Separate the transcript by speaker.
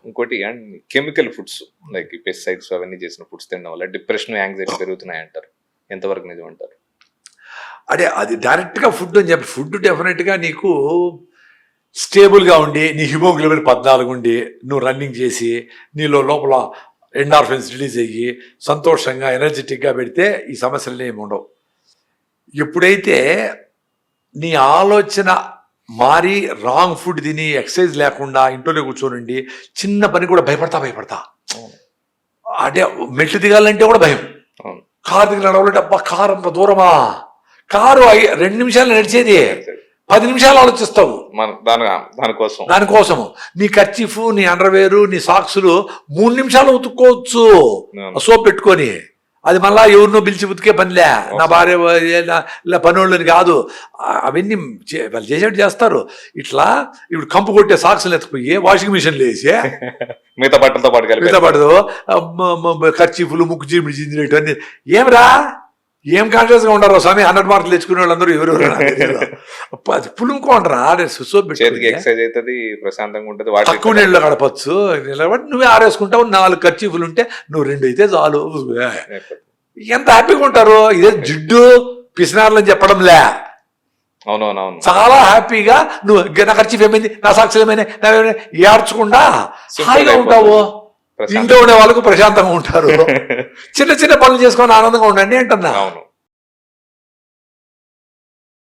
Speaker 1: ఇంకోటి and chemical foods like ఈ pesticides అవన్నీ చేసిన ఫుడ్స్ తినడం వల్ల డిప్రెషన్, యాంగ్జైటీ పెరుగుతున్నాయి అంటారు. ఎంతవరకు నిజం అంటారు?
Speaker 2: అంటే అది డైరెక్ట్గా ఫుడ్ అని చెప్పి, ఫుడ్ డెఫినెట్గా నీకు స్టేబుల్గా ఉండి నీ హిమోగ్లోబిన్ 14 ఉండి నువ్వు రన్నింగ్ చేసి నీలో లోపల ఎండార్ఫిన్స్ రిలీజ్ అయ్యి సంతోషంగా ఎనర్జెటిక్గా పెడితే ఈ సమస్యలు ఏమి ఉండవు. ఎప్పుడైతే నీ ఆలోచన మారి రాంగ్ ఫుడ్ తిని ఎక్సర్సైజ్ లేకుండా ఇంట్లోనే కూర్చోనండి, చిన్న పని కూడా భయపడతా అంటే మెట్లు దిగాలంటే కూడా భయం, కారు దిగి నడవాలంటే అబ్బా కారు అంత దూరమా, కారు 2 నిమిషాలు నడిచేది 10 నిమిషాలు ఆలోచిస్తావు దానికోసము. నీ కర్చీఫ్, నీ అండర్వేరు, నీ సాక్సులు 3 నిమిషాలు ఉతుక్కోవచ్చు సోప్ పెట్టుకొని. అది మళ్ళా ఎవరినో పిలిచి ఉతికే పనిలే, నా భార్య ఇలా పనోళ్ళని కాదు, అవన్నీ వాళ్ళు చేసేట్టు చేస్తారు. ఇట్లా ఇప్పుడు కంపు కొట్టే సాక్సులు ఎత్తుకుపోయి వాషింగ్ మిషన్లో వేసి
Speaker 1: మిగతా బట్టలతో
Speaker 2: పడదు కర్చీఫ్లు ముక్కు చీమిడి చిందినట్టు అన్ని. ఏమిరా ఏం కాన్షియస్ గా ఉండరు స్వామి, 100 మార్కులు తెచ్చుకునే వాళ్ళందరూ ఎవరెవరు పులుముకోండరా, సోప్ పెట్టి
Speaker 1: ప్రశాంతంగా ఉంటుంది.
Speaker 2: తక్కువ నీళ్ళు గడపచ్చు, నువ్వే ఆరేసుకుంటావు. 4 కర్చీఫ్లు ఉంటే నువ్వు 2 అయితే చాలు, ఎంత హ్యాపీగా ఉంటారు. ఇదే జిడ్డు పిసినారులని చెప్పడంలే,
Speaker 1: అవునవునవును,
Speaker 2: చాలా హ్యాపీగా నువ్వు నా ఖర్చు ఏమైంది, నా సాక్షులు ఏమైనా ఏడ్చకుండా హాయిగా ఉంటావు. ఇంట్లో ఉండే వాళ్ళకు ప్రశాంతంగా ఉంటారు. చిన్న చిన్న పనులు చేసుకొని ఆనందంగా ఉండండి అంటున్నా.